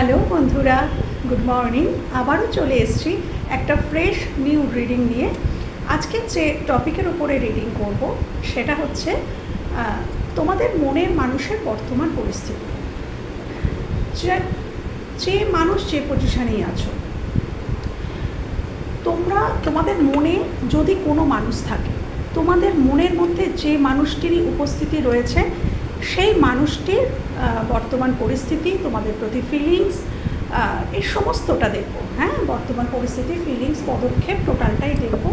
Hello বন্ধুরা, good morning. আবারও চলে এসেছি একটা ফ্রেশ নিউ রিডিং নিয়ে। আজকে যে টপিকের উপরে রিডিং করব সেটা হচ্ছে তোমাদের মনের মানুষের বর্তমান পরিস্থিতি। যে মানুষ যে পজিশনেই আছো, তোমাদের মনে যদি কোনো মানুষ থাকে, তোমাদের মনের মধ্যে যে মানুষটিরই উপস্থিতি রয়েছে, সেই মানুষটির বর্তমান পরিস্থিতি, তোমাদের প্রতি ফিলিংস, এই সমস্তটা দেখব। হ্যাঁ, বর্তমান পরিস্থিতি, ফিলিংস, পদক্ষেপ টোটালটাই দেখব।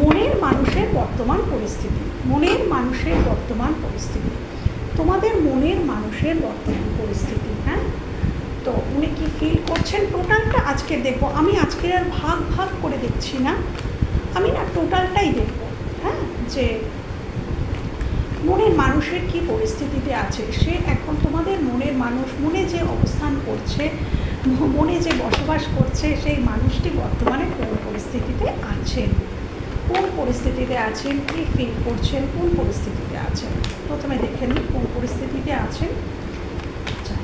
মনের মানুষের বর্তমান পরিস্থিতি, মনের মানুষের বর্তমান পরিস্থিতি, তোমাদের মনের মানুষের বর্তমান পরিস্থিতি। হ্যাঁ, তো উনি কী ফিল করছেন টোটালটা আজকে দেখব। আমি আজকে আর ভাগ ভাগ করে দেখছি না, আমি না টোটালটাই দেখব। হ্যাঁ, যে মনের মানুষের কী পরিস্থিতিতে আছে, সে এখন তোমাদের মনের মানুষ, মনে যে অবস্থান করছে, মনে যে বসবাস করছে, সেই মানুষটি বর্তমানে কোন পরিস্থিতিতে আছেন, কোন পরিস্থিতিতে আছেন, কী ফিল করছেন, কোন পরিস্থিতিতে আছেন। প্রথমে দেখে নিই কোন পরিস্থিতিতে আছেন।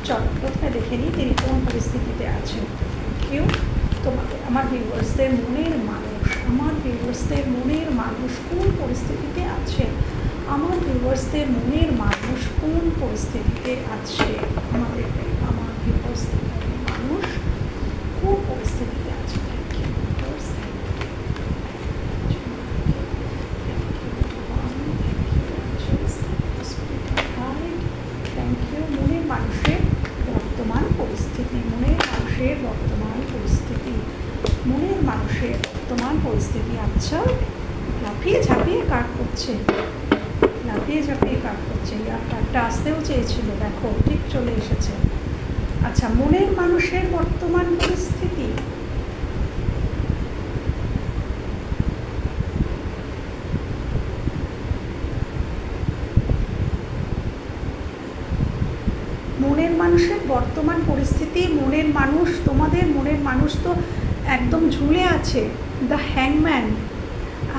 চলো প্রথমে দেখে নিই তিনি কোন পরিস্থিতিতে আছেন। কেউ তোমাকে, আমার ভিউয়ার্সদের মনের মানুষ, আমার ভিউয়ার্সদের মনের মানুষ কোন পরিস্থিতিতে আছে, আমার ভিউয়ার্সদের মনের মানুষ কোন পরিস্থিতিতে আছে, আমার ভিউয়ার্সদের মনের মানুষ কোন পরিস্থিতিতে আছে। মনের মানুষের বর্তমান পরিস্থিতি, মনের মানুষের বর্তমান পরিস্থিতি, মনের মানুষের বর্তমান পরিস্থিতি। আচ্ছা, লাফিয়ে ঝাঁপিয়ে কাট করছে, লাফিয়ে ঝাঁপিয়ে কাট করছে। আর কাটটা আসতেও চেয়েছিল, দেখো ঠিক চলে এসেছে। আচ্ছা, মনের মানুষের বর্তমান পরিস্থিতি, মনের মানুষের বর্তমান পরিস্থিতি, মনের মানুষ, তোমাদের মনের মানুষ তো একদম ঝুলে আছে, দ্য হ্যাংম্যান।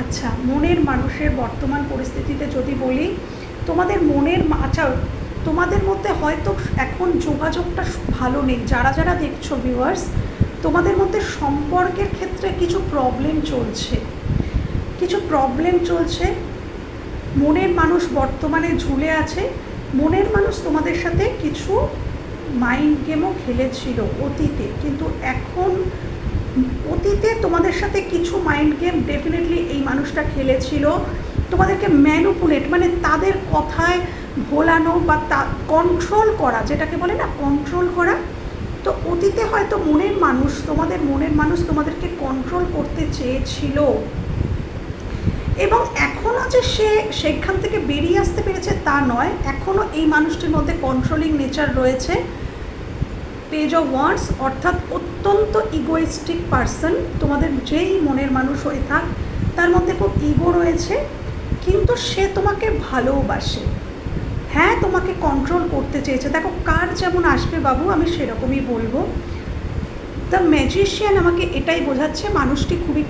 আচ্ছা, মনের মানুষের বর্তমান পরিস্থিতিতে যদি বলি, তোমাদের মনের, আচ্ছা তোমাদের মধ্যে হয়তো এখন যোগাযোগটা ভালো নেই। যারা যারা দেখছো ভিউয়ার্স, তোমাদের মধ্যে সম্পর্কের ক্ষেত্রে কিছু প্রবলেম চলছে, কিছু প্রবলেম চলছে। মনের মানুষ বর্তমানে ঝুলে আছে। মনের মানুষ তোমাদের সাথে কিছু মাইন্ড গেমও খেলেছিল অতীতে, কিন্তু এখন অতীতে তোমাদের সাথে কিছু মাইন্ড গেম ডেফিনেটলি এই মানুষটা খেলেছিল। তোমাদেরকে ম্যানিপুলেট, মানে তাদের কথায় ভোলানো বা কন্ট্রোল করা, যেটাকে বলে না কন্ট্রোল করা। তো অতীতে হয়তো মনের মানুষ, তোমাদের মনের মানুষ তোমাদেরকে কন্ট্রোল করতে চেয়েছিল, এবং এখনও যে সে সেখান থেকে বেরিয়ে আসতে পেরেছে তা নয়, এখনও এই মানুষটির মধ্যে কন্ট্রোলিং নেচার রয়েছে। পেজ অফ ওয়ান্ডস, অর্থাৎ অত্যন্ত ইগোইস্টিক পারসন। তোমাদের যেই মনের মানুষ হয়ে থাক, তার মধ্যে খুব ইগো রয়েছে, কিন্তু সে তোমাকে ভালোবাসে। হ্যাঁ, তোমাকে কন্ট্রোল করতে চেয়েছে। দেখো কার যেমন আসবে বাবু, আমি সেরকমই বলবো। দ্য ম্যাজিশিয়ান আমাকে এটাই বোঝাচ্ছে, মানুষটি খুবই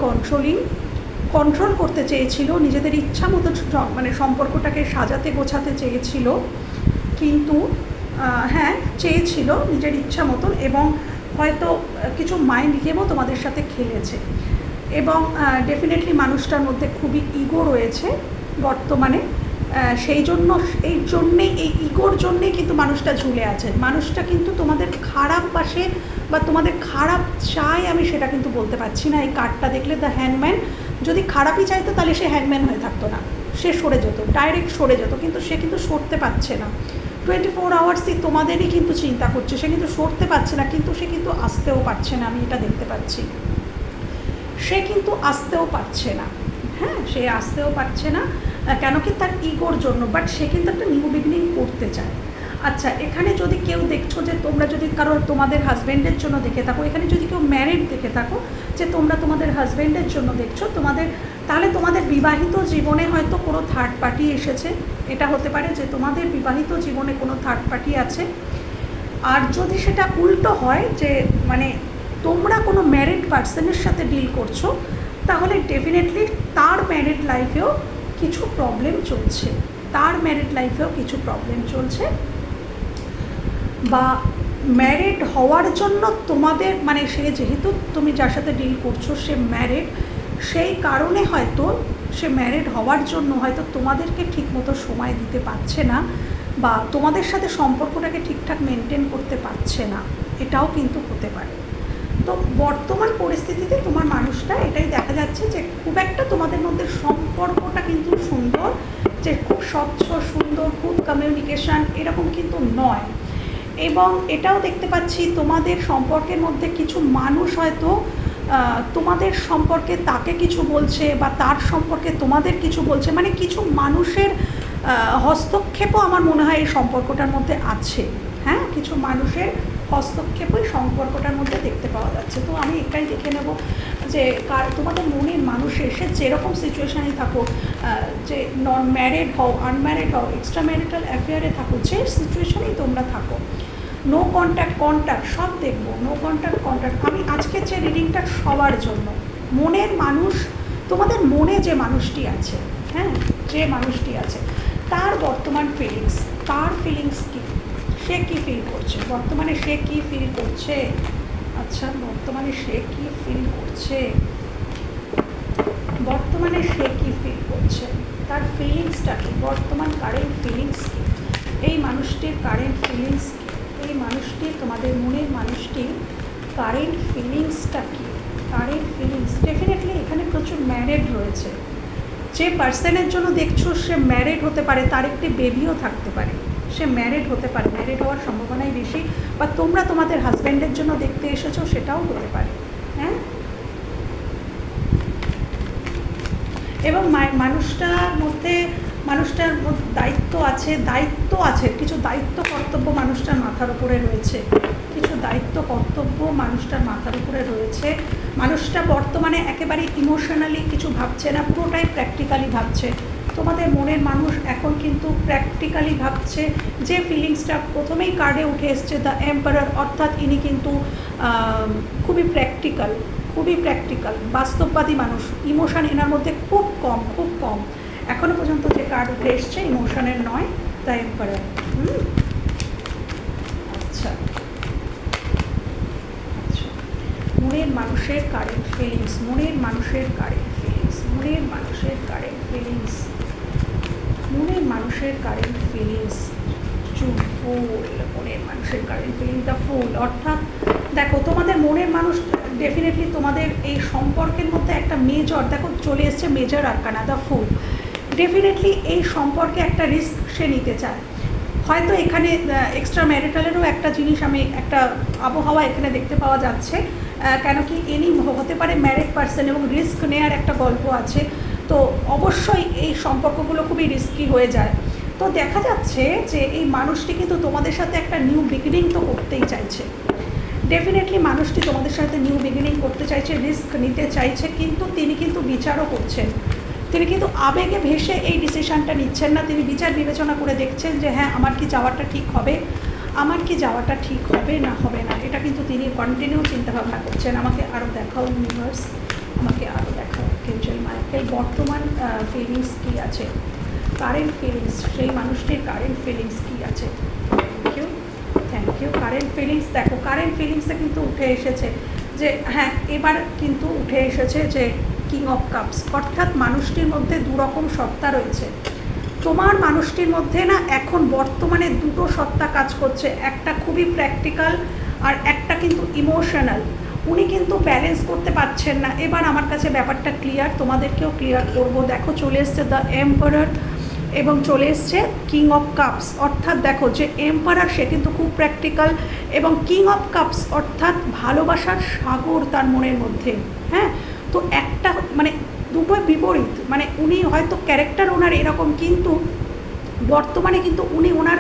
কন্ট্রোল করতে চেয়েছিল, নিজেদের ইচ্ছা মতো মানে সম্পর্কটাকে সাজাতে গোছাতে চেয়েছিল, কিন্তু হ্যাঁ চেয়েছিল নিজের ইচ্ছা মতন, এবং হয়তো কিছু মাইন্ড গেমও তোমাদের সাথে খেলেছে। এবং ডেফিনেটলি মানুষটার মধ্যে খুবই ইগো রয়েছে বর্তমানে। সেই জন্যেই এই ইগোর জন্যেই কিন্তু মানুষটা ঝুলে আছে। মানুষটা কিন্তু তোমাদের খারাপ পাশে বা তোমাদের খারাপ চায়, আমি সেটা কিন্তু বলতে পারছি না। এই কার্ডটা দেখলে দ্য হ্যাংম্যান, যদি খারাপই চাইতো তাহলে সে হ্যাংম্যান হয়ে থাকতো না, সে সরে যেত, ডাইরেক্ট সরে যেত, কিন্তু সে কিন্তু সরতে পারছে না। 24 আওয়ার্সই তোমাদেরই কিন্তু চিন্তা করছে, সে কিন্তু সরতে পারছে না, কিন্তু সে কিন্তু আসতেও পারছে না। আমি এটা দেখতে পাচ্ছি, সে কিন্তু আসতেও পারছে না। হ্যাঁ, সে আসতেও পারছে না, কেন কি তার ইগোর জন্য। বাট সে কিন্তু একটা নিউ বিগিনিং করতে চায়। আচ্ছা, এখানে যদি কেউ দেখছো যে তোমরা যদি কারোর তোমাদের হাজব্যান্ডের জন্য দেখে থাকো, এখানে যদি কেউ ম্যারিড দেখে থাকো, যে তোমরা তোমাদের হাজব্যান্ডের জন্য দেখছো, তাহলে তোমাদের বিবাহিত জীবনে হয়তো কোনো থার্ড পার্টি এসেছে। এটা হতে পারে যে তোমাদের বিবাহিত জীবনে কোনো থার্ড পার্টি আছে। আর যদি সেটা উল্টো হয়, যে মানে তোমরা কোনো ম্যারিড পার্সনের সাথে ডিল করছো, তাহলে ডেফিনেটলি তার ম্যারিড লাইফেও কিছু প্রবলেম চলছে, বা ম্যারিড হওয়ার জন্য তোমাদের মানে সে যেহেতু তুমি যার সাথে ডিল করছো সে ম্যারিড, সেই কারণে হয়তো সে ম্যারিড হওয়ার জন্য হয়তো তোমাদেরকে ঠিকমতো সময় দিতে পারছে না, বা তোমাদের সাথে সম্পর্কটাকে ঠিকঠাক মেনটেন করতে পারছে না, এটাও কিন্তু হতে পারে। তো বর্তমান পরিস্থিতিতে তোমার মানুষটা এটাই দেখা যাচ্ছে যে খুব একটা তোমাদের মধ্যে সম্পর্কটা কিন্তু সুন্দর, যে খুব স্বচ্ছ সুন্দর খুব কমিউনিকেশান এরকম কিন্তু নয়। এবং এটাও দেখতে পাচ্ছি তোমাদের সম্পর্কের মধ্যে কিছু মানুষ হয়তো তোমাদের সম্পর্কে তাকে কিছু বলছে, বা তার সম্পর্কে তোমাদের কিছু বলছে, মানে কিছু মানুষের হস্তক্ষেপও আমার মনে হয় এই সম্পর্কটার মধ্যে আছে। হ্যাঁ, কিছু মানুষের হস্তক্ষেপই সম্পর্কটার মধ্যে দেখতে পাওয়া যাচ্ছে। তো আমি এটাই দেখে নেব যে তোমাদের মনের মানুষের সে যেরকম সিচুয়েশানেই থাকো, যে নন ম্যারিড হও আনম্যারিড হও এক্সট্রা ম্যারিটাল অ্যাফেয়ারে থাকো, যে সিচুয়েশনেই তোমরা থাকো, নো কন্ট্যাক্ট সব দেখবো, নো কন্ট্যাক্ট। আমি আজকের যে রিডিংটা সবার জন্য, মনের মানুষ, তোমাদের মনে যে মানুষটি আছে, হ্যাঁ যে মানুষটি আছে তার বর্তমান ফিলিংস, তার ফিলিংস কী, সে কী ফিল করছে বর্তমানে, সে কী ফিল করছে। আচ্ছা, বর্তমানে সে কী ফিল করছে, বর্তমানে সে কী ফিল করছে, তার ফিলিংসটা কী, বর্তমান কারেন্ট ফিলিংস কী, এই মানুষটির কারেন্ট ফিলিংস কী, এই মানুষটির তোমাদের মনের মানুষটির কারেন্ট ফিলিংসটা কী, কারেন্ট ফিলিংস। ডেফিনেটলি এখানে প্রচুর ম্যারিড রয়েছে, যে পার্সনের জন্য দেখছো সে ম্যারিড হতে পারে, তার একটি বেবিও থাকতে পারে, সে ম্যারিড হতে পারে, ম্যারিড হওয়ার সম্ভাবনাই বেশি, বা তোমরা তোমাদের হাজব্যান্ডের জন্য দেখতে এসেছো সেটাও হতে পারে। হ্যাঁ, এবং মানুষটার মধ্যে দায়িত্ব আছে, কিছু দায়িত্ব কর্তব্য মানুষটার মাথার উপরে রয়েছে, কিছু দায়িত্ব কর্তব্য মানুষটার মাথার উপরে রয়েছে। মানুষটা বর্তমানে একেবারে ইমোশনালি কিছু ভাবছে না, পুরোটাই প্র্যাকটিক্যালি ভাবছে। তোমাদের মনের মানুষ এখন কিন্তু প্র্যাকটিক্যালি ভাবছে, যে ফিলিংসটা প্রথমেই কার্ডে উঠে এসছে দ্য এম্পারার, অর্থাৎ ইনি কিন্তু খুবই প্র্যাকটিক্যাল বাস্তববাদী মানুষ। ইমোশন এনার মধ্যে খুব কম। এখনো পর্যন্ত যে কার্ড উঠে এসছে ইমোশনের নয়, দ্য এম্পারার। আচ্ছা, মনের মানুষের কারেন্ট ফিলিংস, মনের মানুষের কারেন্ট ফিলিংস, মনের মানুষের কারেন্ট ফিলিংস, মনের মানুষের কারেন্ট ফিলিংস, ফুল, মনের মানুষের কারেন্ট ফিলিংস দ্য ফুল। অর্থাৎ দেখো তোমাদের মনের মানুষ ডেফিনেটলি তোমাদের এই সম্পর্কের মধ্যে একটা মেজর, দেখো চলে এসছে major arcana the full. Definitely এই সম্পর্কে একটা রিস্ক সে নিতে চায়, হয়তো এখানে এক্সট্রা ম্যারিটালেরও একটা জিনিস, আমি একটা আবহাওয়া এখানে দেখতে পাওয়া যাচ্ছে, কেন কি ইনি হতে পারে ম্যারিড পার্সন এবং রিস্ক নেওয়ার একটা গল্প আছে। তো অবশ্যই এই সম্পর্কগুলো খুবই রিস্কি হয়ে যায়। তো দেখা যাচ্ছে যে এই মানুষটি কিন্তু তোমাদের সাথে একটা নিউ বিগিনিং তো করতেই চাইছে, ডেফিনেটলি মানুষটি তোমাদের সাথে নিউ বিগিনিং করতে চাইছে, রিস্ক নিতে চাইছে, কিন্তু তিনি কিন্তু বিচারও করছেন, তিনি কিন্তু আবেগে ভেসে এই ডিসিশানটা নিচ্ছেন না, তিনি বিচার বিবেচনা করে দেখছেন যে হ্যাঁ আমার কি যাওয়াটা ঠিক হবে, আমার কি যাওয়াটা ঠিক হবে না এটা কিন্তু তিনি কন্টিনিউ চিন্তাভাবনা করছেন। আমাকে আরও দেখাও ইউনিভার্স, আমাকে আরও দেখাও কেঞ্জেল মাইকেল, বর্তমান ফিলিংস কী আছে, কারেন্ট ফিলিংস, সেই মানুষটির কারেন্ট ফিলিংস কী আছে। Thank you. কারেন্ট ফিলিংস, দেখো কারেন্ট ফিলিংসে কিন্তু উঠে এসেছে যে হ্যাঁ, এবার কিন্তু উঠে এসেছে যে কিং অফ কাপস, অর্থাৎ মানুষটির মধ্যে দুরকম সত্তা রয়েছে। তোমার মানুষটির মধ্যে না এখন বর্তমানে দুটো সত্তা কাজ করছে, একটা খুবই প্র্যাকটিক্যাল আর একটা কিন্তু ইমোশনাল। উনি কিন্তু ব্যালেন্স করতে পারছেন না। এবার আমার কাছে ব্যাপারটা ক্লিয়ার, তোমাদেরকেও ক্লিয়ার করবো। দেখো চলে এসছে দ্য এম্পারার এবং চলে এসছে কিং অফ কাপস, অর্থাৎ দেখো যে এম্পারার সে কিন্তু খুব প্র্যাকটিক্যাল, এবং কিং অফ কাপস অর্থাৎ ভালোবাসার সাগর তার মনের মধ্যে। হ্যাঁ, তো একটা মানে দুটোই বিপরীত, মানে উনি হয়তো ক্যারেক্টার ওনার এরকম, কিন্তু বর্তমানে কিন্তু উনি ওনার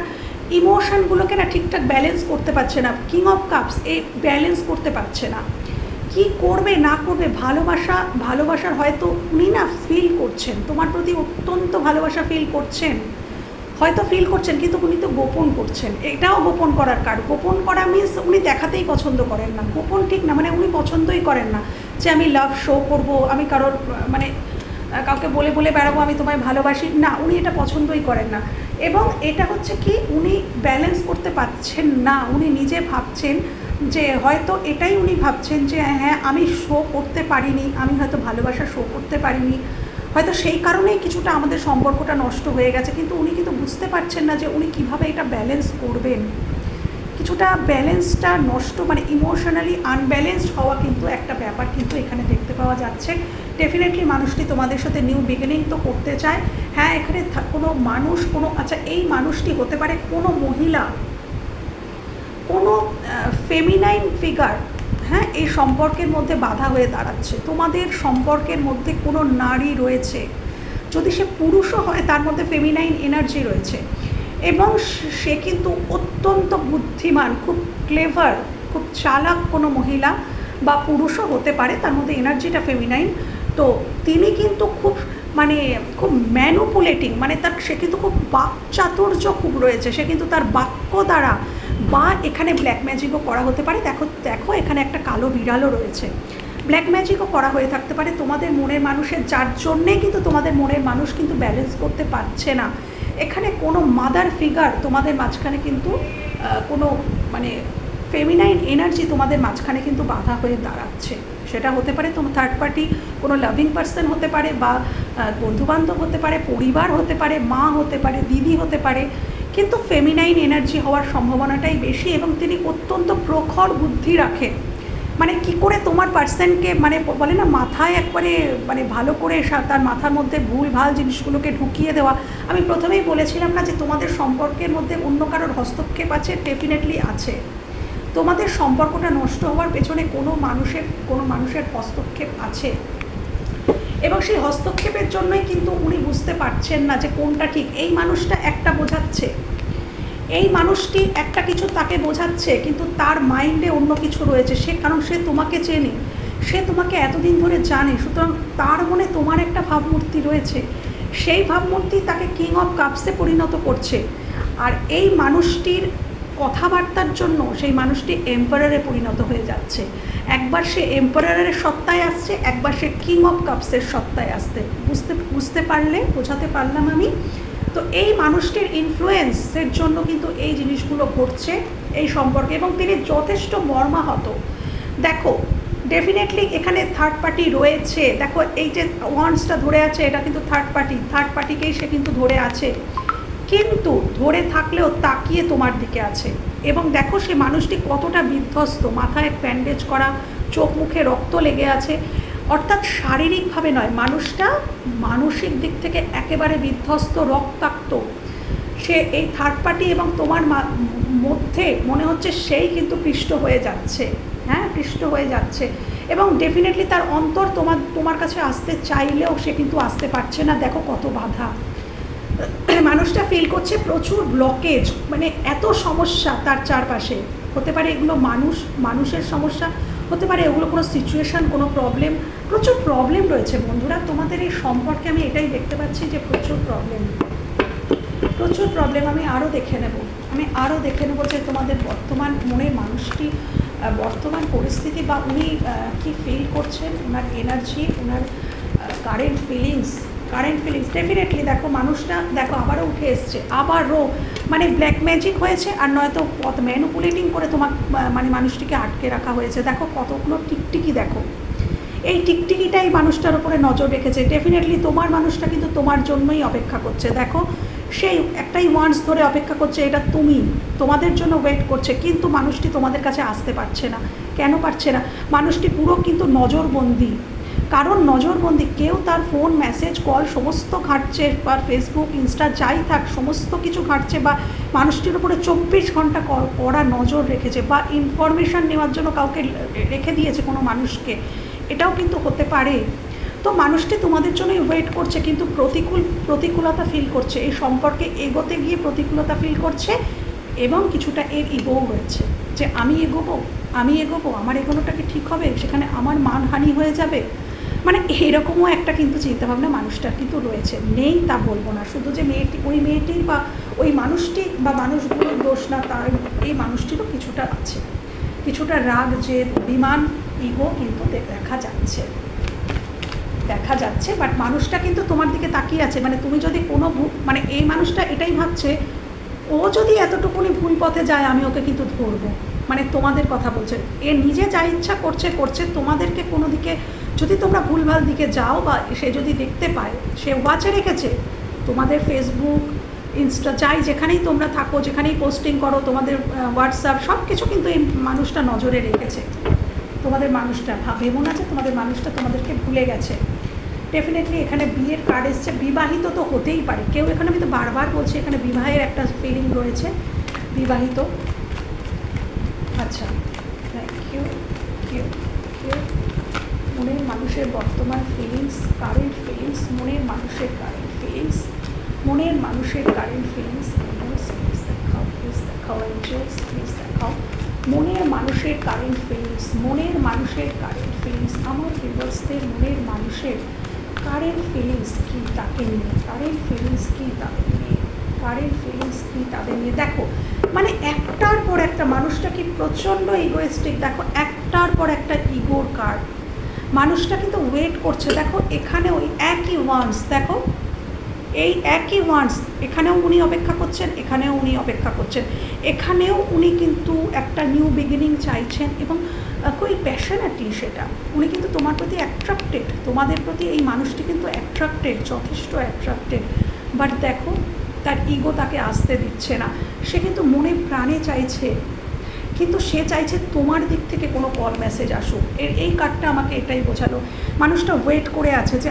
ইমোশনগুলোকে না ঠিকঠাক ব্যালেন্স করতে পারছে না। কিং অফ কাপস এই ব্যালেন্স করতে পারছে না, কি করবে না করবে। ভালোবাসার হয়তো উনি না ফিল করছেন, তোমার প্রতি অত্যন্ত ভালোবাসা ফিল করছেন, কিন্তু উনি তো গোপন করছেন। এটাও গোপন করার কার্ড। গোপন করা মিনস উনি দেখাতেই পছন্দ করেন না, গোপন ঠিক না, মানে উনি পছন্দই করেন না যে আমি লাভ শো করব, আমি কারোর মানে কাউকে বলে বেড়াবো আমি তোমায় ভালোবাসি, না উনি এটা পছন্দই করেন না। এবং এটা হচ্ছে কি, উনি ব্যালেন্স করতে পারছেন না, উনি নিজে ভাবছেন যে হয়তো এটাই উনি ভাবছেন যে হ্যাঁ আমি শো করতে পারিনি, আমি হয়তো ভালোবাসা শো করতে পারিনি, হয়তো সেই কারণেই কিছুটা আমাদের সম্পর্কটা নষ্ট হয়ে গেছে। কিন্তু উনি কিন্তু বুঝতে পারছেন না যে উনি কিভাবে এটা ব্যালেন্স করবেন। কিছুটা ব্যালেন্সটা নষ্ট, মানে ইমোশনালি আনব্যালেন্সড হওয়া কিন্তু একটা ব্যাপার কিন্তু এখানে দেখতে পাওয়া যাচ্ছে। ডেফিনেটলি মানুষটি তোমাদের সাথে নিউ বিগিনিং তো করতে চায়। হ্যাঁ, এখানে কোনো মানুষ, কোনো, আচ্ছা এই মানুষটি হতে পারে কোনো মহিলা, কোনো ফেমিনাইন ফিগার, হ্যাঁ, এই সম্পর্কের মধ্যে বাধা হয়ে দাঁড়াচ্ছে। তোমাদের সম্পর্কের মধ্যে কোনো নারী রয়েছে, যদি সে পুরুষও হয় তার মধ্যে ফেমিনাইন এনার্জি রয়েছে, এবং সে কিন্তু অত্যন্ত বুদ্ধিমান, খুব ক্লেভার, খুব চালাক কোনো মহিলা বা পুরুষও হতে পারে, তার মধ্যে এনার্জিটা ফেমিনাইন। তো তিনি কিন্তু খুব মানে খুব ম্যানুপুলেটিং, মানে তার সে কিন্তু খুব বাকচাতুর্য খুব রয়েছে, সে কিন্তু তার বাক্য দ্বারা, বা এখানে ব্ল্যাক ম্যাজিকও করা হতে পারে। দেখো দেখো এখানে একটা কালো বিড়ালও রয়েছে, ব্ল্যাক ম্যাজিকও করা হয়ে থাকতে পারে তোমাদের মনের মানুষের, যার জন্যে কিন্তু তোমাদের মনের মানুষ কিন্তু ব্যালেন্স করতে পারছে না। এখানে কোনো মাদার ফিগার তোমাদের মাঝখানে কিন্তু কোনো মানে ফেমিনাইন এনার্জি তোমাদের মাঝখানে কিন্তু বাধা হয়ে দাঁড়াচ্ছে। সেটা হতে পারে তোমার থার্ড পার্টি, কোনো লাভিং পার্সন হতে পারে, বা বন্ধুবান্ধব হতে পারে, পরিবার হতে পারে, মা হতে পারে, দিদি হতে পারে, কিন্তু ফেমিনাইন এনার্জি হওয়ার সম্ভাবনাটাই বেশি। এবং তিনি অত্যন্ত প্রখর বুদ্ধি রাখেন, মানে কি করে তোমার পার্সনকে, মানে বলে না মাথায় একবারে মানে ভালো করে তার মাথার মধ্যে ভুল ভাল জিনিসগুলোকে ঢুকিয়ে দেওয়া। আমি প্রথমেই বলেছিলাম না যে তোমাদের সম্পর্কের মধ্যে অন্য কারোর হস্তক্ষেপ আছে, ডেফিনেটলি আছে। তোমাদের সম্পর্কটা নষ্ট হওয়ার পেছনে কোনো মানুষের হস্তক্ষেপ আছে, এবং সেই হস্তক্ষেপের জন্যই কিন্তু উনি বুঝতে পারছেন না যে কোনটা ঠিক। এই মানুষটা একটা বোঝাচ্ছে, এই মানুষটি একটা কিছু তাকে বোঝাচ্ছে, কিন্তু তার মাইন্ডে অন্য কিছু রয়েছে। সে কারণ সে তোমাকে চেনে, সে তোমাকে এতদিন ধরে জানে, সুতরাং তার মনে তোমার একটা ভাবমূর্তি রয়েছে, সেই ভাবমূর্তি তাকে কিং অফ কাপসে পরিণত করছে। আর এই মানুষটির কথাবার্তার জন্য সেই মানুষটি এম্পারারে পরিণত হয়ে যাচ্ছে। একবার সে এম্পারারের সত্তায় আসছে, একবার সে কিং অফ কাপসের সত্তায় আসতে। বুঝতে পারলে, বোঝাতে পারলাম আমি? তো এই মানুষটির ইনফ্লুয়েন্সের জন্য কিন্তু এই জিনিসগুলো ঘটছে এই সম্পর্কে, এবং তিনি যথেষ্ট মর্মাহত। দেখো ডেফিনেটলি এখানে থার্ড পার্টি রয়েছে। দেখো এই যে ওয়ান্সটা ধরে আছে, এটা কিন্তু থার্ড পার্টিকেই সে কিন্তু ধরে আছে, কিন্তু ধরে থাকলেও তাকিয়ে তোমার দিকে আছে। এবং দেখো সে মানুষটি কতটা বিধ্বস্ত, মাথায় ব্যান্ডেজ করা, চোখ মুখে রক্ত লেগে আছে, অর্থাৎ শারীরিকভাবে নয়, মানুষটা মানসিক দিক থেকে একেবারে বিধ্বস্ত, রক্তাক্ত। সে এই থার্ড পার্টি এবং তোমার মধ্যে মনে হচ্ছে সেই কিন্তু পিষ্ট হয়ে যাচ্ছে, হ্যাঁ পিষ্ট হয়ে যাচ্ছে। এবং ডেফিনেটলি তার অন্তর তোমার কাছে আসতে চাইলেও সে কিন্তু আসতে পারছে না। দেখো কত বাধা মানুষটা ফিল করছে, প্রচুর ব্লকেজ, মানে এত সমস্যা তার চারপাশে। হতে পারে এগুলো মানুষের সমস্যা, হতে পারে এগুলো কোনো সিচুয়েশান, কোনো প্রবলেম, প্রচুর প্রবলেম রয়েছে বন্ধুরা তোমাদের এই সম্পর্কে। আমি এটাই দেখতে পাচ্ছি যে প্রচুর প্রবলেম। আমি আরও দেখে নেব যে তোমাদের বর্তমান মনের মানুষটি বর্তমান পরিস্থিতি, বা উনি কি ফিল করছেন, ওনার এনার্জি, ওনার কারেন্ট ফিলিংস। ডেফিনেটলি দেখো মানুষটা, দেখো আবারও উঠে এসছে, আবারও মানে ব্ল্যাক ম্যাজিক হয়েছে, আর নয়তো ম্যানুপুলেটিং করে মানে মানুষটিকে আটকে রাখা হয়েছে। দেখো কতগুলো টিকটিকি, দেখো এই টিকটিকিটাই মানুষটার উপরে নজর রেখেছে। ডেফিনেটলি তোমার মানুষটা কিন্তু তোমার জন্যই অপেক্ষা করছে। দেখো সেই একটাই ওয়ান্স ধরে অপেক্ষা করছে, এটা তোমাদের জন্য ওয়েট করছে, কিন্তু মানুষটি তোমাদের কাছে আসতে পারছে না। কেন পারছে না? মানুষটি পুরো কিন্তু নজরবন্দি, কারণ নজরবন্দি, কেউ তার ফোন, মেসেজ, কল সমস্ত ঘাটছে, বা ফেসবুক, ইনস্টা যাই থাক সমস্ত কিছু ঘাটছে, বা মানুষটির উপরে 24 ঘন্টা কড়া নজর রেখেছে, বা ইনফরমেশান নেওয়ার জন্য কাউকে রেখে দিয়েছে কোনো মানুষকে, এটাও কিন্তু হতে পারে। তো মানুষটি তোমাদের জন্যই ওয়েট করছে, কিন্তু প্রতিকূলতা ফিল করছে, এই সম্পর্কে এগোতে গিয়ে প্রতিকূলতা ফিল করছে, এবং কিছুটা এর ইগোও রয়েছে যে আমি এগোবো, আমার এগোনোটা কি ঠিক হবে, সেখানে আমার মানহানি হয়ে যাবে, মানে এরকমও একটা কিন্তু চিন্তাভাবনা মানুষটার কিন্তু রয়েছে। নেই তা বলবো না, শুধু যে ওই মেয়েটির বা ওই মানুষটি বা মানুষগুলোর দোষ না, তার এই মানুষটিরও কিছুটা আছে, কিছুটা রাগ, জেদ, অভিমান, ইগো কিন্তু দেখা যাচ্ছে। দেখা যাচ্ছে, বাট মানুষটা কিন্তু তোমার দিকে তাকিয়ে আছে। মানে তুমি যদি কোনো মানে এই মানুষটা এটাই ভাবছে, ও যদি এতটুকুনি ভুল পথে যায় আমি ওকে কিন্তু ধরবো। মানে তোমাদের কথা বলছে, এ নিজে যা ইচ্ছা করছে করছে, তোমাদেরকে কোনো দিকে যদি তোমরা ভুলভাল দিকে যাও বা সে যদি দেখতে পায়, সে ওয়াচে রেখেছে তোমাদের ফেসবুক, ইনস্টা, যাই যেখানেই তোমরা থাকো, যেখানেই পোস্টিং করো, তোমাদের হোয়াটসঅ্যাপ সব কিছু কিন্তু এই মানুষটা নজরে রেখেছে। তোমাদের মানুষটা ভেবো না যে তোমাদের মানুষটা তোমাদেরকে ভুলে গেছে। ডেফিনেটলি এখানে বিয়ের কার্ড এসছে, বিবাহিত তো হতেই পারে কেউ, এখানে আমি তো বারবার বলছি এখানে বিবাহের একটা ফিলিং রয়েছে, বিবাহিত। আচ্ছা, থ্যাংক ইউ। মনের মানুষের বর্তমান ফিলিংস, কারেন্ট ফিলিংস, মনের মানুষের কারেন্ট ফিলিংস, মনের মানুষের কারেন্ট ফিলিংস। প্লিজ দেখাও, প্লিজ দেখাও এঞ্জেলস, প্লিজ দেখাও মনের মানুষের কারেন্ট ফিলিংস, মনের মানুষের কারেন্ট ফিলিংস। আমার ভিউয়ার্সদের মনের মানুষের কারেন্ট ফিলিংস কী তাকে নিয়ে, কারেন্ট ফিলিংস কী তাদের নিয়ে, কারেন্ট ফিলিংস কী তাদের নিয়ে। দেখো মানে একটার পর একটা, মানুষটা কি প্রচণ্ড ইগোয়েস্টিক, দেখো একটার পর একটা ইগোর কার্ড। মানুষটা কিন্তু ওয়েট করছে, দেখো এখানে ওই একই ওয়ান্স, দেখো এই একই ওয়ান্স, এখানেও উনি অপেক্ষা করছেন, এখানেও উনি অপেক্ষা করছেন, এখানেও উনি কিন্তু একটা নিউ বিগিনিং চাইছেন এবং খুবই প্যাশনেটলি সেটা। উনি কিন্তু তোমার প্রতি অ্যাট্রাক্টেড, তোমাদের প্রতি এই মানুষটি কিন্তু অ্যাট্রাক্টেড, যথেষ্ট অ্যাট্রাক্টেড। বাট দেখো তার ইগো তাকে আসতে দিচ্ছে না, সে কিন্তু মনে প্রাণে চাইছে, কিন্তু সে চাইছে তোমার দিক থেকে কোনো কল মেসেজ আসুক। এই কার্ডটা আমাকে এটাই বোঝালো, মানুষটা ওয়েট করে আছে যে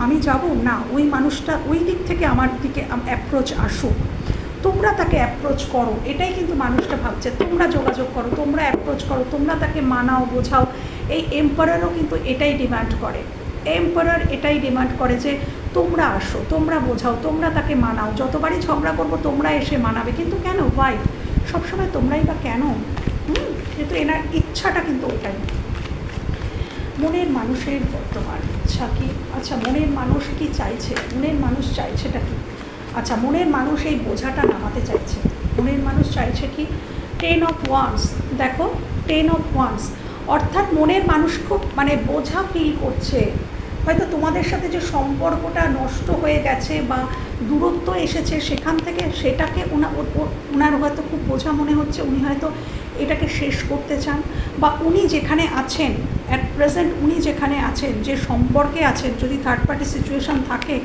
আমি যাব না, ওই মানুষটা ওই দিক থেকে আমার দিকে অ্যাপ্রোচ আসুক, তোমরা তাকে অ্যাপ্রোচ করো, এটাই কিন্তু মানুষটা ভাবছে। তোমরা যোগাযোগ করো, তোমরা অ্যাপ্রোচ করো, তোমরা তাকে মানাও, বোঝাও। এই এম্পারারও কিন্তু এটাই ডিমান্ড করে, এম্পারার এটাই ডিমান্ড করে যে তোমরা আসো, তোমরা বোঝাও, তোমরা তাকে মানাও। যতবারই ঝগড়া করবো তোমরা এসে মানাবে, কিন্তু কেন, ওয়াই সবসময় তোমরাই বা কেন? কিন্তু এনার ইচ্ছাটা কিন্তু ওটাই। মনের মানুষের বর্তমান ইচ্ছা কি? আচ্ছা, মনের মানুষ কি চাইছে, মনের মানুষ চাইছেটা কি? আচ্ছা, মনের মানুষ এই বোঝাটা নামাতে চাইছে, মনের মানুষ চাইছে কি? 10 of Wands, দেখো 10 of Wands, অর্থাৎ মনের মানুষ খুব মানে বোঝা ফিল করছে। হয়তো তোমাদের সাথে যে সম্পর্কটা নষ্ট হয়ে গেছে বা দূরত্ব এসেছে সেখান থেকে, সেটাকে ওনার হয়তো খুব বোঝা মনে হচ্ছে, উনি হয়তো এটাকে শেষ করতে চান। বা উনি যেখানে আছেন অ্যাট প্রেজেন্ট, উনি যেখানে আছেন, যে সম্পর্কে আছেন, যদি থার্ড পার্টি সিচুয়েশান থাকে,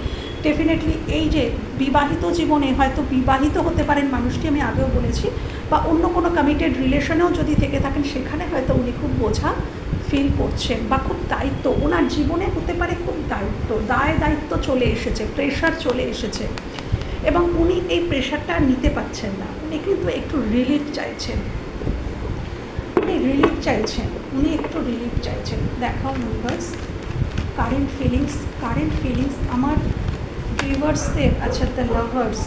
ডেফিনেটলি এই যে বিবাহিত জীবনে হয়তো বিবাহিত হতে পারেন মানুষটি, আমি আগেও বলেছি, বা অন্য কোনো কমিটেড রিলেশনেও যদি থেকে থাকেন, সেখানে হয়তো উনি খুব বোঝা ফিল করছেন বা খুব দায়িত্ব ওনার জীবনে হতে পারে, খুব দায়িত্ব চলে এসেছে, প্রেশার চলে এসেছে এবং উনি এই প্রেশারটা নিতে পারছেন না। উনি কিন্তু একটু রিলিফ চাইছেন, উনি রিলিফ চাইছেন, উনি একটু রিলিফ চাইছেন। দেখাও viewers current feelings, current feelings আমার ভিউয়ার্সদের। আচ্ছা, দ্য লাভার্স,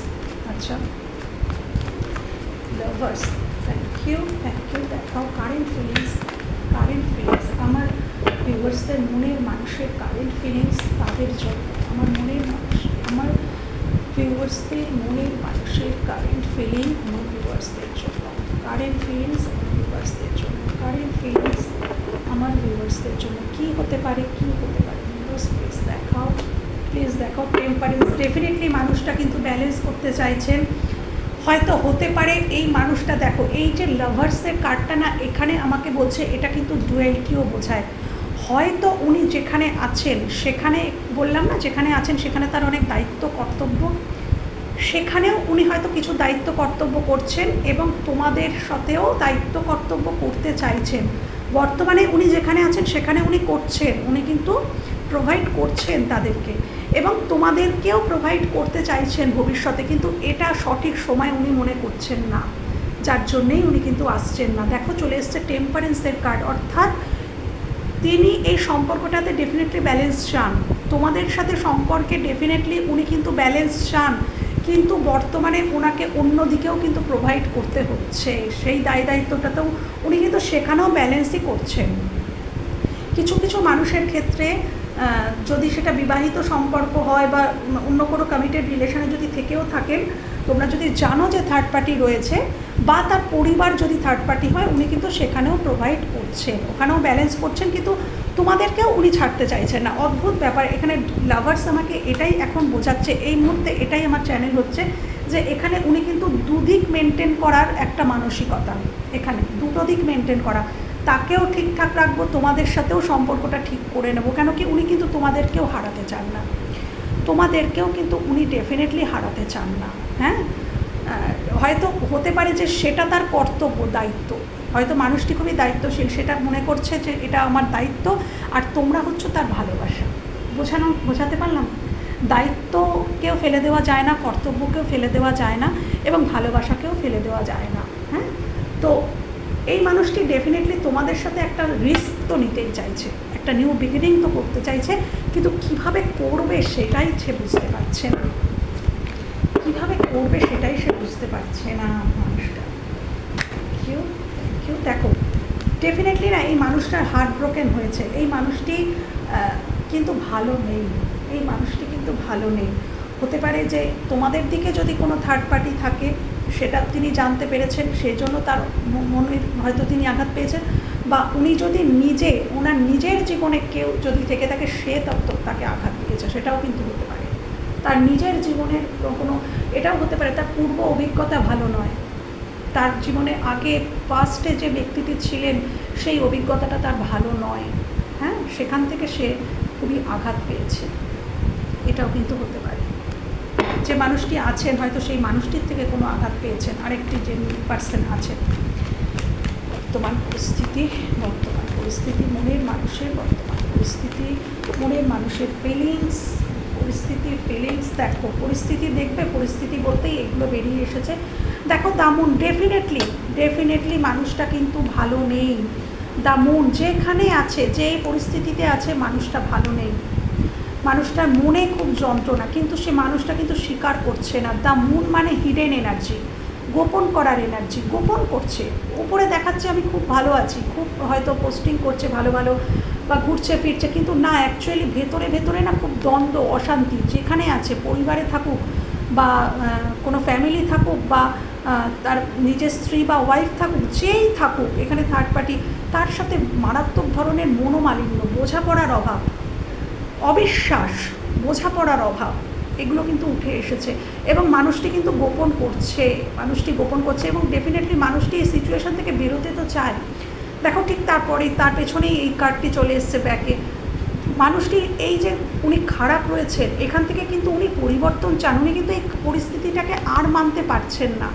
আচ্ছা লাভার্স, থ্যাংক ইউ। দেখাও কারেন্ট ফিলিংস, কারেন্ট ফিলিংস আমার ভিউয়ার্সদের, মনের মানুষের কারেন্ট ফিলিংস তাদের জন্য। আমার মনের মানুষ, আমার ভিউয়ার্সদের মনের মানুষের কারেন্ট ফিলিং আমার ভিউয়ার্সদের জন্য, কারেন্ট ফিলিংস আমার ভিউয়ার্সদের জন্য, কারেন্ট ফিলিংস আমার ভিউয়ার্সদের জন্য কী হতে পারে, কী হতে পারে ভিউয়ার্স? প্লিজ দেখাও, প্লিজ দেখাও। টেম্পারেন্স, ডেফিনেটলি মানুষটা কিন্তু ব্যালেন্স করতে চাইছেন। হয়তো হতে পারে এই মানুষটা, দেখো এই যে লাভার্সের কার্ডটা না, এখানে আমাকে বলছে এটা কিন্তু ডুয়ালিটিও বোঝায়। হয়তো উনি যেখানে আছেন সেখানে, বললাম না যেখানে আছেন সেখানে তার অনেক দায়িত্ব কর্তব্য, সেখানেও উনি হয়তো কিছু দায়িত্ব কর্তব্য করছেন এবং তোমাদের সাথেও দায়িত্ব কর্তব্য করতে চাইছেন। বর্তমানে উনি যেখানে আছেন সেখানে উনি করছেন, উনি কিন্তু প্রোভাইড করছেন তাদেরকে এবং তোমাদেরকেও প্রোভাইড করতে চাইছেন ভবিষ্যতে, কিন্তু এটা সঠিক সময় উনি মনে করছেন না, যার জন্যেই উনি কিন্তু আসছেন না। দেখো চলে এসছে টেম্পারেন্সের কার্ড, অর্থাৎ তিনি এই সম্পর্কটাতে ডেফিনেটলি ব্যালেন্স চান, তোমাদের সাথে সম্পর্কে ডেফিনেটলি উনি কিন্তু ব্যালেন্স চান, কিন্তু বর্তমানে ওনাকে অন্য দিকেও কিন্তু প্রোভাইড করতে হচ্ছে, সেই দায়িত্বটাতেও উনি কিন্তু সেখানেও ব্যালেন্সই করছেন। কিছু কিছু মানুষের ক্ষেত্রে যদি সেটা বিবাহিত সম্পর্ক হয় বা অন্য কোনো কমিটেড রিলেশনে যদি থেকেও থাকেন, তোমরা যদি জানো যে থার্ড পার্টি রয়েছে বা তার পরিবার যদি থার্ড পার্টি হয়, উনি কিন্তু সেখানেও প্রোভাইড করছেন, ওখানেও ব্যালেন্স করছেন, কিন্তু তোমাদেরকেও উনি ছাড়তে চাইছেন না। অদ্ভুত ব্যাপার। এখানে লাভার্স আমাকে এটাই এখন বোঝাচ্ছে, এই মুহূর্তে এটাই আমার চ্যানেল হচ্ছে যে এখানে উনি কিন্তু দুদিক মেনটেন করার একটা মানসিকতা, এখানে দুটো দিক মেনটেন করা, তাকেও ঠিকঠাক রাখবো, তোমাদের সাথেও সম্পর্কটা ঠিক করে নেবো। কেন কি উনি কিন্তু তোমাদেরকেও হারাতে চান না, তোমাদেরকেও কিন্তু উনি ডেফিনেটলি হারাতে চান না। হ্যাঁ, হয়তো হতে পারে যে সেটা তার কর্তব্য, দায়িত্ব, হয়তো মানুষটি খুবই দায়িত্বশীল, সেটা মনে করছে যে এটা আমার দায়িত্ব, আর তোমরা হচ্ছে তার ভালোবাসা। বোঝাতে পারলাম? দায়িত্বকেও ফেলে দেওয়া যায় না, কর্তব্যকেও ফেলে দেওয়া যায় না, এবং ভালোবাসাকেও ফেলে দেওয়া যায় না। হ্যাঁ, তো এই মানুষটি ডেফিনেটলি তোমাদের সাথে একটা রিস্ক তো নিতেই চাইছে, একটা নিউ বিগিনিং তো করতে চাইছে, কিন্তু কিভাবে করবে সেটাই সে বুঝতে পারছে না, কিভাবে করবে সেটাই সে বুঝতে পারছে না মানুষটা। কেউ দেখো ডেফিনেটলি না, এই মানুষটার হার্ট ব্রোকেন হয়েছে, এই মানুষটি কিন্তু ভালো নেই, এই মানুষটি কিন্তু ভালো নেই। হতে পারে যে তোমাদের দিকে যদি কোনো থার্ড পার্টি থাকে, সেটা তিনি জানতে পেরেছেন, সেই জন্য তার মনের হয়তো তিনি আঘাত পেয়েছেন, বা উনি যদি ওনার নিজের জীবনে কেউ যদি থেকে থাকে, সে তাকে আঘাত দিয়েছে, সেটাও কিন্তু হতে পারে। তার নিজের জীবনের কোনো, এটাও হতে পারে তার পূর্ব অভিজ্ঞতা ভালো নয়, তার জীবনে আগে পাস্টে যে ব্যক্তিটি ছিলেন সেই অভিজ্ঞতাটা তার ভালো নয়। হ্যাঁ, সেখান থেকে সে খুবই আঘাত পেয়েছে, এটাও কিন্তু হতে পারে। যে মানুষটি আছেন হয়তো সেই মানুষটির থেকে কোনো আঘাত পেয়েছেন, আরেকটি যে পার্সন আছেন। বর্তমান পরিস্থিতি, মনের মানুষের বর্তমান পরিস্থিতি, মনের মানুষের ফিলিংস, দেখো পরিস্থিতি দেখবে, পরিস্থিতি বলতেই এগুলো বেরিয়ে এসেছে। দেখো দামুন, ডেফিনেটলি মানুষটা কিন্তু ভালো নেই। দামুন যেখানে আছে, যে পরিস্থিতিতে আছে, মানুষটা ভালো নেই, মানুষটার মনে খুব যন্ত্রণা, কিন্তু সে মানুষটা কিন্তু স্বীকার করছে না। দ্য মুন মানে হিডেন এনার্জি, গোপন করার এনার্জি, গোপন করছে। উপরে দেখাচ্ছে আমি খুব ভালো আছি, খুব হয়তো পোস্টিং করছে ভালো ভালো বা ঘুরছে ফিরছে, কিন্তু না, অ্যাকচুয়ালি ভেতরে না খুব দ্বন্দ্ব, অশান্তি। যেখানে আছে, পরিবারে থাকুক বা কোনো ফ্যামিলি থাকুক বা তার নিজের স্ত্রী বা ওয়াইফ থাকুক, যেই থাকুক, এখানে থার্ড পার্টি, তার সাথে মারাত্মক ধরনের মনোমালিন্য, বোঝাপড়ার অভাব, অবিশ্বাস, বোঝাপড়ার অভাব, এগুলো কিন্তু উঠে এসেছে। এবং মানুষটি কিন্তু গোপন করছে, এবং ডেফিনেটলি মানুষটি এই সিচুয়েশান থেকে বেরোতে তো চায়। দেখো ঠিক তারপরেই তার পেছনেই এই কার্ডটি চলে এসছে ব্যাকে। মানুষটি এই যে উনি খারাপ রয়েছেন, এখান থেকে কিন্তু উনি পরিবর্তন চান, উনি কিন্তু এই পরিস্থিতিটাকে আর মানতে পারছেন না।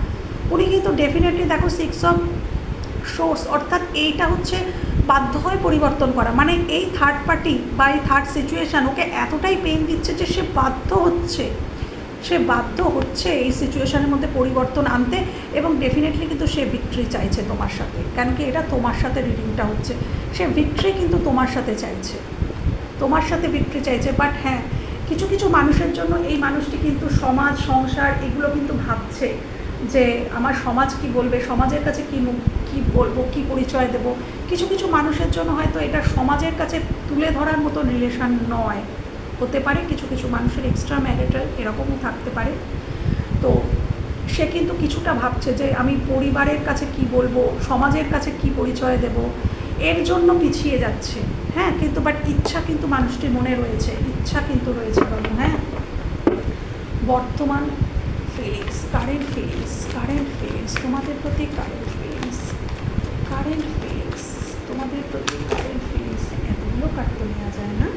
উনি কিন্তু ডেফিনেটলি দেখো 6 অফ সোর্স, অর্থাৎ এইটা হচ্ছে বাধ্য হয়ে পরিবর্তন করা, মানে এই থার্ড পার্টি বা এই থার্ড সিচুয়েশান ওকে এতটাই পেইন দিচ্ছে যে সে বাধ্য হচ্ছে এই সিচুয়েশানের মধ্যে পরিবর্তন আনতে, এবং ডেফিনেটলি কিন্তু সে ভিক্টরি চাইছে তোমার সাথে। কেন কি এটা তোমার সাথে রিডিংটা হচ্ছে, সে ভিক্টরি কিন্তু তোমার সাথে ভিক্টরি চাইছে। বাট হ্যাঁ, কিছু মানুষের জন্য এই মানুষটি কিন্তু সমাজ, সংসার, এগুলো কিন্তু ভাবছে যে আমার সমাজ কি বলবে, সমাজের কাছে কি বলবো, কি পরিচয় দেব। কিছু মানুষের জন্য হয়তো এটা সমাজের কাছে তুলে ধরার মতো রিলেশন নয়, হতে পারে কিছু মানুষের এক্সট্রা ম্যারিটাল এরকমও থাকতে পারে। তো সে কিন্তু কিছুটা ভাবছে যে আমি পরিবারের কাছে কি বলবো, সমাজের কাছে কি পরিচয় দেব, এর জন্য পিছিয়ে যাচ্ছে। হ্যাঁ, কিন্তু বাট ইচ্ছা কিন্তু মানুষটির মনে রয়েছে, বাবু। হ্যাঁ, বর্তমান ফিলিংস, কারেন্ট ফিলিংস তোমাদের প্রতি, এতগুলো কাটতে নেওয়া যায় না।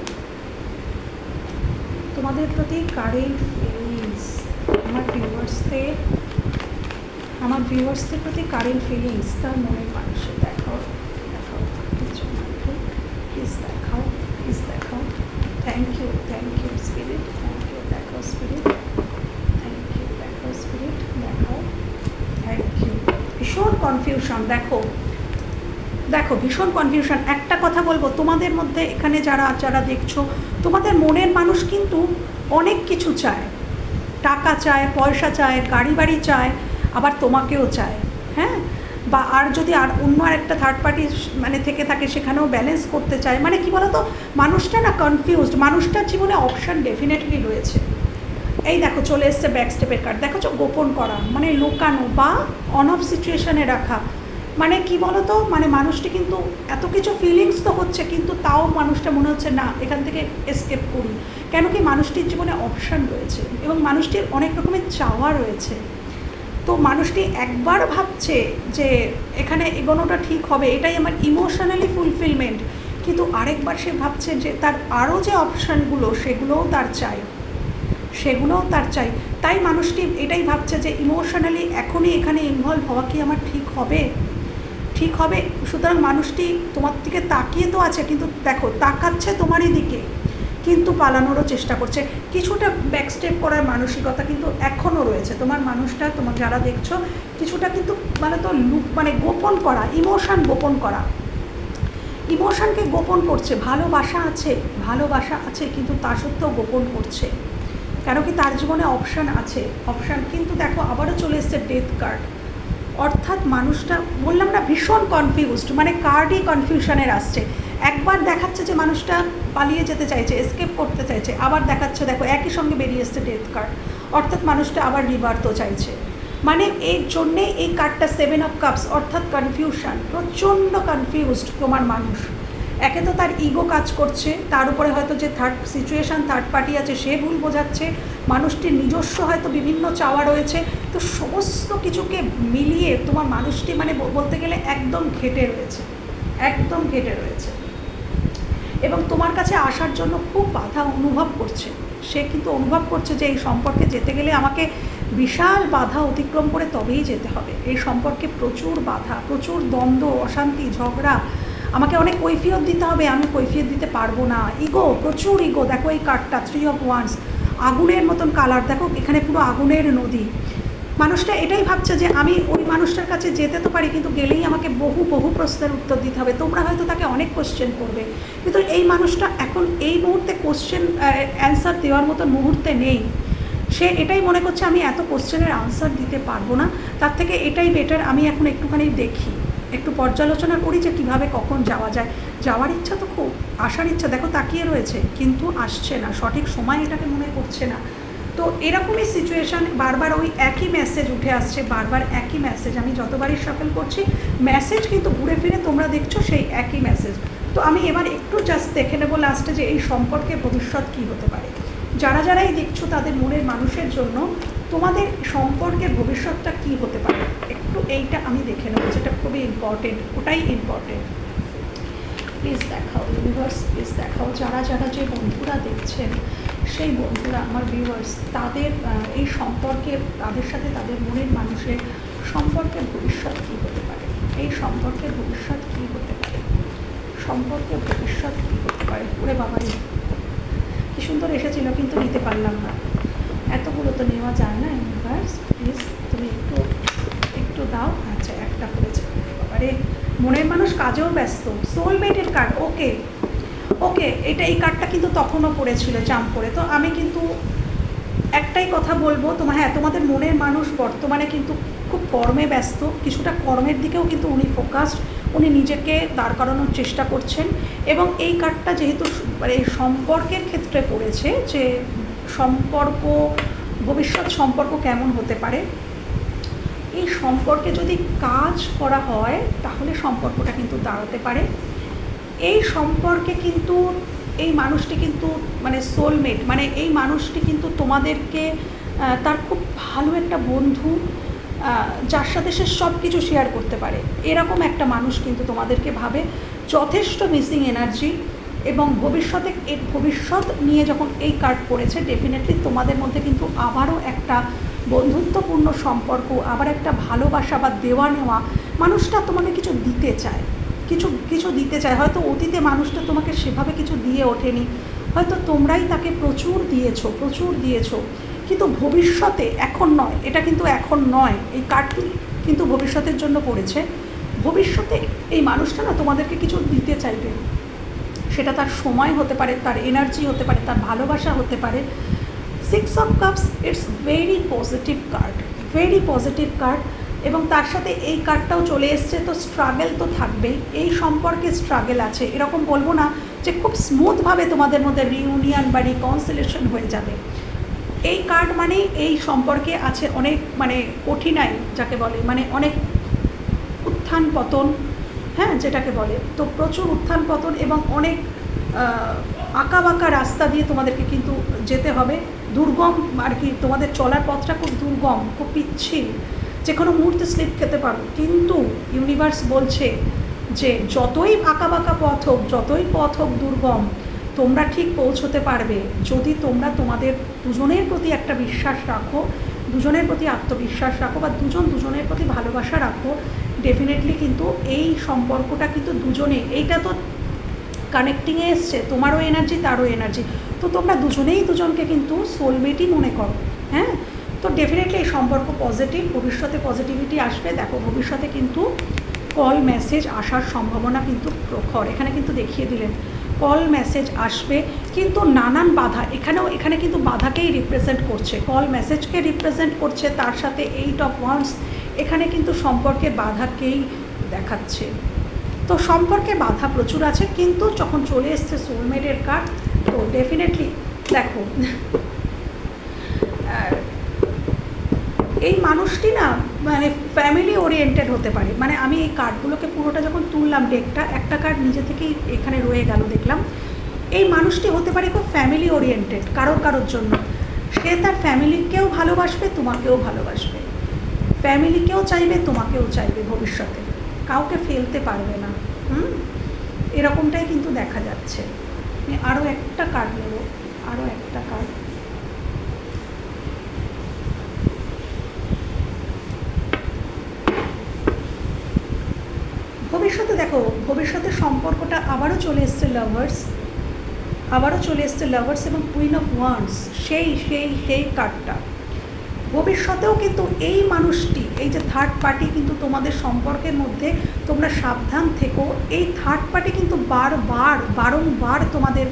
তোমাদের প্রতি কারেন্ট ফিলিংস, আমার ভিউয়ার্সদের প্রতি কারেন্ট ফিলিংস, তার মনের মানুষের দেখাও প্লিজ, দেখাও। থ্যাংক ইউ স্পিরিট, দেখাও স্পিরিট, দেখাও। Thank you. ভীষণ কনফিউশন, দেখো ভীষণ কনফিউশন। একটা কথা বলবো, তোমাদের মধ্যে এখানে যারা দেখছো, তোমাদের মনের মানুষ কিন্তু অনেক কিছু চায়, টাকা চায়, পয়সা চায়, গাড়ি বাড়ি চায়, আবার তোমাকেও চায়। হ্যাঁ, বা আর যদি আর অন্য আরেকটা থার্ড পার্টি মানে থেকে থাকে সেখানেও ব্যালেন্স করতে চায়, মানে কি বলতো মানুষটা না কনফিউজড, মানুষটার জীবনে অপশান ডেফিনেটলি রয়েছে। এই দেখো চলে এসছে ব্যাক স্টেপের কার্ড, দেখো গোপন করা মানে লুকানো বা অন অফ সিচুয়েশানে রাখা, মানে কি বলতো মানে মানুষটি কিন্তু এত কিছু ফিলিংস তো হচ্ছে কিন্তু তাও মানুষটা মনে হচ্ছে না এখান থেকে এসকেপ করি, কেন কি মানুষটির জীবনে অপশান রয়েছে এবং মানুষটির অনেক রকমের চাওয়া রয়েছে। তো মানুষটি একবার ভাবছে যে এখানে এগোনোটা ঠিক হবে, এটাই আমার ইমোশনালি ফুলফিলমেন্ট, কিন্তু আরেকবার সে ভাবছে যে তার আরও যে অপশানগুলো সেগুলোও তার চাই, সেগুলোও তার চাই। তাই মানুষটি এটাই ভাবছে যে ইমোশনালি এখনই এখানে ইনভলভ হওয়া কি আমার ঠিক হবে, ঠিক হবে। সুতরাং মানুষটি তোমার দিকে তাকিয়ে তো আছে, কিন্তু দেখো তাকাচ্ছে তোমারই দিকে, কিন্তু পালানোরও চেষ্টা করছে। কিছুটা ব্যাকস্টেপ করার মানসিকতা কিন্তু এখনও রয়েছে তোমার মানুষটা, তোমার যারা দেখছো কিছুটা কিন্তু মানে তো মানে গোপন করা, ইমোশান গোপন করা, ইমোশানকে গোপন করছে। ভালোবাসা আছে, ভালোবাসা আছে কিন্তু তা সত্ত্বেও গোপন করছে, কেন কি তার জীবনে অপশান আছে, অপশান। কিন্তু দেখো আবারও চলে এসছে ডেথ কার্ড, অর্থাৎ মানুষটা বললাম না ভীষণ কনফিউজড, মানে কার্ডই কনফিউশনের আসছে। একবার দেখাচ্ছে যে মানুষটা পালিয়ে যেতে চাইছে, এসকেপ করতে চাইছে, আবার দেখাচ্ছে দেখো একই সঙ্গে বেরিয়ে এসছে ডেথ কার্ড, অর্থাৎ মানুষটা আবার রিবার্থও চাইছে। মানে এর জন্যে এই কার্ডটা 7 অফ কাপস, অর্থাৎ কনফিউশন, প্রচণ্ড কনফিউজড তোমার মানুষ। একে তো তার ইগো কাজ করছে, তার উপরে হয়তো যে থার্ড পার্টি আছে সে ভুল বোঝাচ্ছে, মানুষটির নিজস্ব হয়তো বিভিন্ন চাওয়া রয়েছে। তো সমস্ত কিছুকে মিলিয়ে তোমার মানুষটি মানে বলতে গেলে একদম ঘেটে রয়েছে, একদম ঘেটে রয়েছে এবং তোমার কাছে আসার জন্য খুব বাধা অনুভব করছে। সে কিন্তু অনুভব করছে যে এই সম্পর্কে যেতে গেলে আমাকে বিশাল বাধা অতিক্রম করে তবেই যেতে হবে, এই সম্পর্কে প্রচুর বাধা, প্রচুর দ্বন্দ্ব, অশান্তি, ঝগড়া, আমাকে অনেক কৈফিয়ত দিতে হবে, আমি কৈফিয়ত দিতে পারবো না, ইগো, প্রচুর ইগো। দেখো এই কার্ডটা 3 অফ ওয়ান্স, আগুনের মতন কালার, দেখো এখানে পুরো আগুনের নদী। মানুষটা এটাই ভাবছে যে আমি ওই মানুষটার কাছে যেতে তো পারি, কিন্তু গেলেই আমাকে বহু বহু প্রশ্নের উত্তর দিতে হবে। তোমরা হয়তো তাকে অনেক কোশ্চেন করবে, কিন্তু এই মানুষটা এখন এই মুহূর্তে কোশ্চেন অ্যান্সার দেওয়ার মতন মুহূর্তে নেই। সে এটাই মনে করছে আমি এত কোশ্চেনের আনসার দিতে পারবো না, তার থেকে এটাই বেটার আমি এখন একটুখানি দেখি, একটু পর্যালোচনা করি যে কীভাবে কখন যাওয়া যায়। যাওয়ার ইচ্ছা তো খুব, আসার ইচ্ছা, দেখো তাকিয়ে রয়েছে কিন্তু আসছে না, সঠিক সময় এটাকে মনে করছে না। তো এরকমই সিচুয়েশান, বারবার ওই একই মেসেজ উঠে আসছে, বারবার একই মেসেজ, আমি যতবারই সফল করছি মেসেজ কিন্তু ঘুরে ফিরে তোমরা দেখছো সেই একই মেসেজ। তো আমি এবার একটু জাস্ট দেখে নেবো লাস্টে যে এই সম্পর্কে ভবিষ্যৎ কী হতে পারে। যারা যারাই দেখছো তাদের মনের মানুষের জন্য তোমাদের সম্পর্কের ভবিষ্যৎটা কী হতে পারে একটু এইটা আমি দেখে নেবো, যেটা খুবই ইম্পর্টেন্ট, ওটাই ইম্পর্টেন্ট। প্লিজ দেখাও ইউনিভার্স, প্লিজ দেখাও। যারা যারা যে বন্ধুরা দেখছেন সেই বন্ধুরা আমার ভিউয়ার্স, তাদের এই সম্পর্কে, তাদের সাথে তাদের মনের মানুষের সম্পর্কের ভবিষ্যৎ কী হতে পারে, এই সম্পর্কের ভবিষ্যৎ কী হতে পারে, সম্পর্কের ভবিষ্যৎ কী হতে পারে। ওরে বাবাই কী সুন্দর এসেছিল কিন্তু নিতে পারলাম না, এতগুলো তো নেওয়া যায় না। ইউনিভার্স প্লিজ তুমি একটু একটু দাও। আচ্ছা একটা পড়েছে, বাবারে মনের মানুষ কাজেও ব্যস্ত, সোলমেটের কার্ড। ওকে ওকে, এটা এই কার্ডটা কিন্তু তখনও পড়েছিল জাম্প করে। তো আমি কিন্তু একটাই কথা বলবো তোমার, হ্যাঁ তোমাদের মনের মানুষ বর্তমানে কিন্তু খুব কর্মে ব্যস্ত, কিছুটা কর্মের দিকেও কিন্তু উনি ফোকাসড, উনি নিজেকে দাঁড় করানোর চেষ্টা করছেন। এবং এই কার্ডটা যেহেতু মানে সম্পর্কের ক্ষেত্রে পড়েছে, যে সম্পর্ক, ভবিষ্যৎ সম্পর্ক কেমন হতে পারে, এই সম্পর্কে যদি কাজ করা হয় তাহলে সম্পর্কটা কিন্তু দাঁড়াতে পারে। এই সম্পর্কে কিন্তু এই মানুষটি কিন্তু মানে সোলমেট, মানে এই মানুষটি কিন্তু তোমাদেরকে তার খুব ভালো একটা বন্ধু, যার সাথে সে সব কিছু শেয়ার করতে পারে, এরকম একটা মানুষ কিন্তু তোমাদেরকে ভাবে। যথেষ্ট মিসিং এনার্জি এবং ভবিষ্যতে এই ভবিষ্যৎ নিয়ে যখন এই কার্ড পড়েছে, ডেফিনেটলি তোমাদের মধ্যে কিন্তু আবারও একটা বন্ধুত্বপূর্ণ সম্পর্ক, আবার একটা ভালোবাসা বা দেওয়া নেওয়া, মানুষটা তোমাকে কিছু দিতে চায়, কিছু দিতে চায়। হয়তো অতীতে মানুষটা তোমাকে সেভাবে কিছু দিয়ে ওঠেনি, হয়তো তোমরাই তাকে প্রচুর দিয়েছো, কিন্তু ভবিষ্যতে, এখন নয়, এটা কিন্তু এখন নয়, এই কার্ডটি কিন্তু ভবিষ্যতের জন্য পড়েছে। ভবিষ্যতে এই মানুষটা না তোমাদেরকে কিছু দিতে চাইবে, সেটা তার সময় হতে পারে, তার এনার্জি হতে পারে, তার ভালোবাসা হতে পারে। 6 of cups, it's very positive card, very positive card. এবং তার সাথে এই কার্ডটাও চলে এসছে, তো স্ট্রাগল তো থাকবেই, এই সম্পর্কে স্ট্রাগল আছে। এরকম বলবো না যে খুব স্মুথভাবে তোমাদের মধ্যে রিউনিয়ন বা রিকনসিলেশন হয়ে যাবে। এই কার্ড মানে এই সম্পর্কে আছে অনেক মানে কঠিনাই যাকে বলে, মানে অনেক উত্থান পতন, হ্যাঁ যেটাকে বলে। তো প্রচুর উত্থান পতন এবং অনেক আঁকা বাঁকা রাস্তা দিয়ে তোমাদেরকে কিন্তু যেতে হবে, দুর্গম আর কি, তোমাদের চলার পথটা খুব দুর্গম, খুব পিচ্ছিল, যে কোনো মুহূর্তে স্লিপ খেতে পারো। কিন্তু ইউনিভার্স বলছে যে যতই আঁকা বাঁকা পথ হোক, যতই পথ হোক দুর্গম, তোমরা ঠিক পৌঁছতে পারবে যদি তোমরা তোমাদের দুজনের প্রতি একটা বিশ্বাস রাখো, দুজনের প্রতি আত্মবিশ্বাস রাখো, বা দুজনের প্রতি ভালোবাসা রাখো। ডেফিনেটলি কিন্তু এই সম্পর্কটা কিন্তু দুজনে, এইটা তো কানেক্টিংয়ে এসছে, তোমারও এনার্জি তারও এনার্জি, তো তোমরা দুজনেই দুজনকে কিন্তু সোলমেটই মনে করো, হ্যাঁ। তো ডেফিনেটলি এই সম্পর্ক পজিটিভ, ভবিষ্যতে পজিটিভিটি আসবে। দেখো ভবিষ্যতে কিন্তু কল মেসেজ আসার সম্ভাবনা কিন্তু প্রখর, এখানে কিন্তু দেখিয়ে দিলেন কল মেসেজ আসবে, কিন্তু নানান বাধা, এখানে কিন্তু বাধাকেই রিপ্রেজেন্ট করছে, কল মেসেজকে রিপ্রেজেন্ট করছে, তার সাথে 8 অফ ওয়ান্ডস এখানে কিন্তু সম্পর্কে বাধাকেই দেখাচ্ছে। তো সম্পর্কে বাধা প্রচুর আছে, কিন্তু যখন চলে এসছে সোলমেটের কার্ড, তো ডেফিনেটলি দেখো এই মানুষটি না মানে ফ্যামিলি ওরিয়েন্টেড হতে পারে। মানে আমি এই কার্ডগুলোকে পুরোটা যখন তুললাম ডেকটা, একটা কার্ড নিজে থেকেই এখানে রয়ে গেল দেখলাম। এই মানুষটি হতে পারে খুব ফ্যামিলি ওরিয়েন্টেড কারোর জন্য, সে তার ফ্যামিলিকেও ভালোবাসবে, তোমাকেও ভালোবাসবে, ফ্যামিলিকেও চাইবে, তোমাকেও চাইবে, ভবিষ্যতে কাউকে ফেলতে পারবে না। এরকমটাই কিন্তু দেখা যাচ্ছে। আরও একটা কার্ড নেব, আরও একটা কার্ড। ভবিষ্যতে দেখো, ভবিষ্যতে সম্পর্কটা আবারও চলে এসছে লাভার্স, এবং কুইন অফ ওয়ান্ডস, সেই কার্ডটা। ভবিষ্যতেও কিন্তু এই মানুষটি, এই যে থার্ড পার্টি, কিন্তু তোমাদের সম্পর্কের মধ্যে তোমরা সাবধান থেকো। এই থার্ড পার্টি কিন্তু বারংবার তোমাদের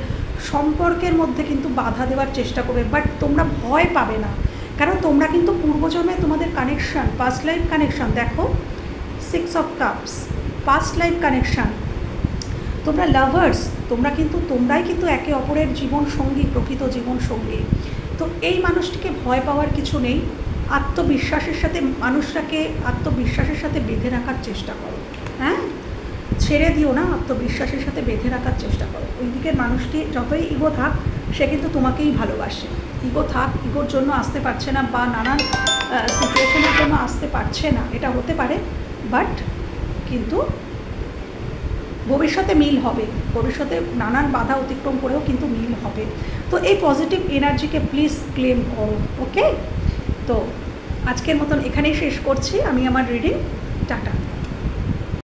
সম্পর্কের মধ্যে কিন্তু বাধা দেওয়ার চেষ্টা করবে, বাট তোমরা ভয় পাবে না, কারণ তোমরা কিন্তু পূর্বজন্মে তোমাদের কানেকশান, পাস্ট লাইফ কানেকশান, দেখো 6 of cups, past life connection, তোমরা লাভার্স, তোমরাই কিন্তু একে অপরের জীবনসঙ্গী, প্রকৃত জীবনসঙ্গী। তো এই মানুষটিকে ভয় পাওয়ার কিছু নেই, আত্মবিশ্বাসের সাথে বেঁধে রাখার চেষ্টা করো, হ্যাঁ ছেড়ে দিও না, আত্মবিশ্বাসের সাথে বেঁধে রাখার চেষ্টা করো। ওই দিকের মানুষটি যতই ইগো থাক, সে কিন্তু তোমাকেই ভালোবাসে। ইগোর জন্য আসতে পারছে না, বা নানান সিচুয়েশনের জন্য আসতে পারছে না, এটা হতে পারে, বাট কিন্তু ভবিষ্যতে মিল হবে, ভবিষ্যতে নানান বাধা অতিক্রম করেও কিন্তু মিল হবে। তো এই পজিটিভ এনার্জিকে প্লিজ ক্লেম করো, ওকে। তো আজকের মতন এখানেই শেষ করছি আমি আমার রিডিং, টাটা।